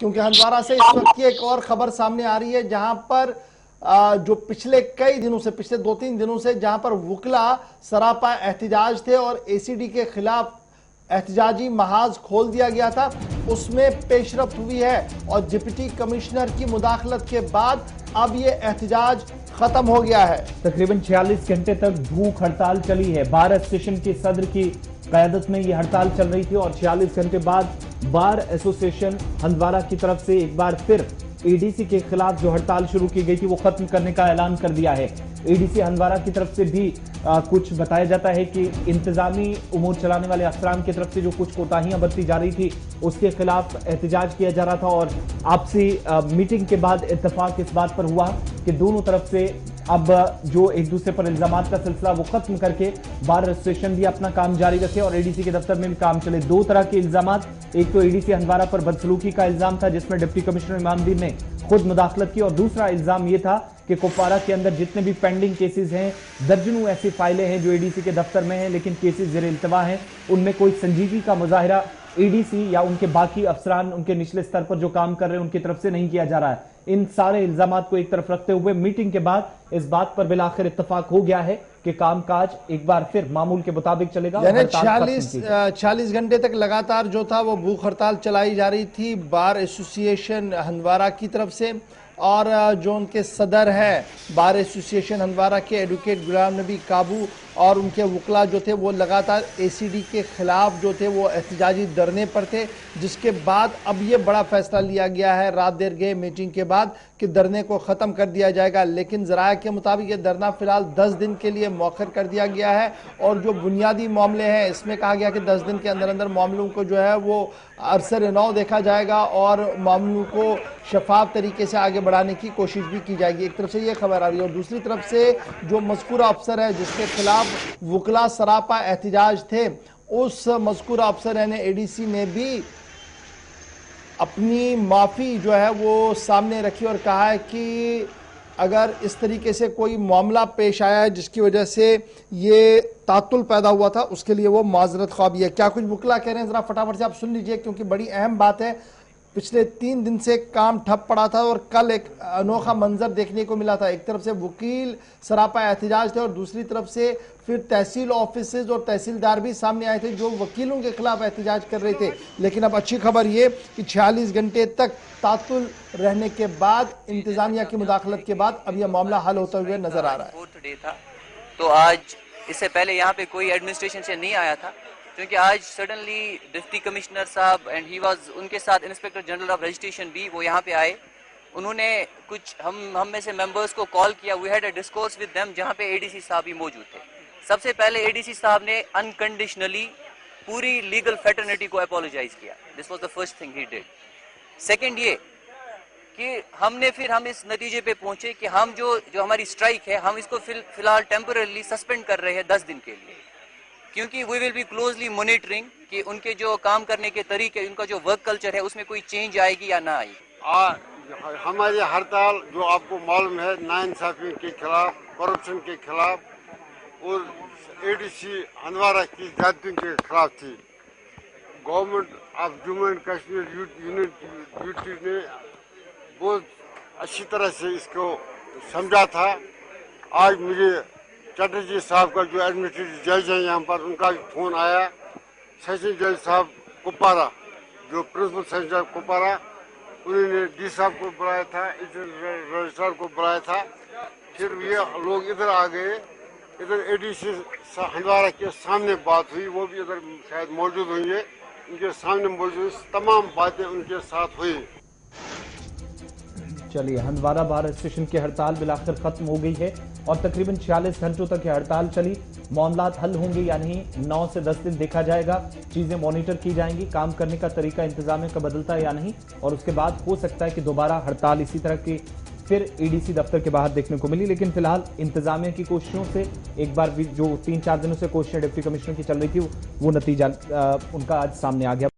क्योंकि हंदवाड़ा से इस वक्त की एक और खबर सामने आ रही है, जहां पर जो पिछले कई दिनों से, पिछले 2-3 दिनों से जहां पर वुकला सरापा एहतिजाज थे और एसीडी के खिलाफ एहतिजाजी महाज खोल दिया गया था, उसमें पेशरफ्त हुई है और डिप्टी कमिश्नर की मुदाखलत के बाद अब ये एहतिजाज खत्म हो गया है। तकरीबन 46 घंटे तक भूख हड़ताल चली है। बार एसोसिएशन के सदर की क़यादत में यह हड़ताल चल रही थी और 46 घंटे बाद बार एसोसिएशन हंदवाड़ा की तरफ से एक बार फिर एडीसी के खिलाफ जो हड़ताल शुरू की गई थी वो खत्म करने का ऐलान कर दिया है। एडीसी हंदवाड़ा की तरफ से भी कुछ बताया जाता है कि इंतजामी उमूर चलाने वाले अफसरान की तरफ से जो कुछ कोताहियां बरती जा रही थी उसके खिलाफ एहतिजाज किया जा रहा था और आपसी मीटिंग के बाद इत्तेफाक इस बात पर हुआ कि दोनों तरफ से अब जो एक दूसरे पर इल्जामात का सिलसिला वो खत्म करके बार एसोसिएशन भी अपना काम जारी रखे और एडीसी के दफ्तर में भी काम चले। दो तरह के इल्जामात, एक तो एडीसी हंदवाड़ा पर बदसलूकी का इल्जाम था जिसमें डिप्टी कमिश्नर इमामदीन ने खुद मुदाखलत की और दूसरा इल्जाम यह था कि कुपवारा के अंदर जितने भी पेंडिंग केसेस हैं, दर्जनों ऐसी फाइलें हैं जो एडीसी के दफ्तर में हैं लेकिन केसेस ज़ेर इल्तवा हैं, उनमें कोई संजीदगी का मुजाहिरा एडीसी या उनके बाकी अफसरान उनके निचले स्तर पर जो काम कर रहे हैं उनकी तरफ से नहीं किया जा रहा है। इन सारे इल्जामात को एक तरफ रखते हुए मीटिंग के बाद इस बात पर बिलाखिर इत्तफाक हो गया है कि कामकाज एक बार फिर मामूल के मुताबिक चलेगा। यानी 46 घंटे तक लगातार जो था वो भूख हड़ताल चलाई जा रही थी बार एसोसिएशन हंदवाड़ा की तरफ से, और जो उनके सदर है बार एसोसिएशन हंदवाड़ा के एडवोकेट गुलाम नबी काबू और उनके वकला जो थे वो लगातार एसीडी के खिलाफ जो थे वो एहतिजाजी धरने पर थे, जिसके बाद अब ये बड़ा फैसला लिया गया है रात देर गए मीटिंग के बाद कि धरने को ख़त्म कर दिया जाएगा। लेकिन ज़राए के मुताबिक ये धरना फिलहाल 10 दिन के लिए मौखर कर दिया गया है और जो बुनियादी मामले हैं इसमें कहा गया कि 10 दिन के अंदर अंदर मामलों को जो है वो अरसर नौ देखा जाएगा और मामलों को शफाफ तरीके से आगे बढ़ाने की कोशिश भी की जाएगी। एक तरफ से ये खबर आ रही है और दूसरी तरफ से जो मज़कूरा अफसर है जिसके खिलाफ वुकला सरापा एहतिजाज थे, उस मज़कूरा अफसर यानी एडीसी ने भी अपनी माफ़ी जो है वो सामने रखी और कहा है कि अगर इस तरीके से कोई मामला पेश आया है जिसकी वजह से ये तातुल पैदा हुआ था उसके लिए वो माजरत ख्वाह भी है। क्या कुछ वुकला कह रहे हैं ज़रा फटाफट से आप सुन लीजिए, क्योंकि बड़ी अहम बात है। पिछले 3 दिन से काम ठप पड़ा था और कल एक अनोखा मंजर देखने को मिला था। एक तरफ से वकील सरापा एहतिजाज थे और दूसरी तरफ से फिर तहसील ऑफिसेज और तहसीलदार भी सामने आए थे जो वकीलों के खिलाफ एहतिजाज कर रहे थे। लेकिन अब अच्छी खबर ये कि 46 घंटे तक तातुल रहने के बाद, इंतजामिया की मुदाखलत के बाद अब यह मामला हल होता हुआ नजर आ रहा है। 4th डे था तो आज इससे पहले यहाँ पे कोई एडमिनिस्ट्रेशन से नहीं आया था, क्योंकि आज सडनली डिप्टी कमिश्नर साहब एंड ही वाज, उनके साथ इंस्पेक्टर जनरल ऑफ रजिस्ट्रेशन भी वो यहाँ पे आए। उन्होंने कुछ हम में से मेंबर्स को कॉल किया, we had a discourse with them, जहाँ पे एडीसी साहब भी मौजूद थे। सबसे पहले एडीसी साहब ने अनकंडीशनली पूरी लीगल फेटर्निटी को अपोलोजाइज किया। This was the first thing he did. Second ये कि हम इस नतीजे पे पहुंचे कि हम जो हमारी स्ट्राइक है हम इसको फिलहाल टेम्पररी सस्पेंड कर रहे हैं 10 दिन के लिए, क्योंकि we will be closely monitoring कि उनके जो काम करने के तरीके, उनका जो वर्क कल्चर है उसमें कोई चेंज आएगी या ना आएगी। हमारी हड़ताल जो आपको मालूम है नाइंसाफी के खिलाफ, करप्शन के खिलाफ और एडीसी हंदवाड़ा की ज्यादतियों के खिलाफ थी। Government of Jammu and Kashmir UT ने बहुत अच्छी तरह से इसको समझा था। आज मुझे चटर्जी साहब का जो एडमिनिस्ट्रेटिव जज है यहाँ पर, उनका फ़ोन आया। सेशन जज साहब कुपवारा, जो प्रिंसिपल सेशन जज कुपवारा, उन्होंने डी साहब को बुलाया था, रजिस्ट्रार को बुलाया था। फिर ये लोग इधर आ गए, इधर एडीसी हंदवाड़ा के सामने बात हुई, वो भी इधर शायद मौजूद हुई है, उनके सामने मौजूद तमाम बातें उनके साथ हुई। चलिए, हंदवाड़ा बार एसोसिएशन की हड़ताल बिलाखिर खत्म हो गई है और तकरीबन 46 घंटों तक यह हड़ताल चली। मामलात हल होंगे या नहीं 9 से 10 दिन देखा जाएगा, चीजें मॉनिटर की जाएंगी, काम करने का तरीका इंतजामिया का बदलता है या नहीं, और उसके बाद हो सकता है कि दोबारा हड़ताल इसी तरह की फिर एडीसी दफ्तर के बाहर देखने को मिली। लेकिन फिलहाल इंतजामिया की कोशिशों से एक बार भी जो 3-4 दिनों से कोशिशें डिप्टी कमिश्नर की चल रही थी वो नतीजा उनका आज सामने आ गया।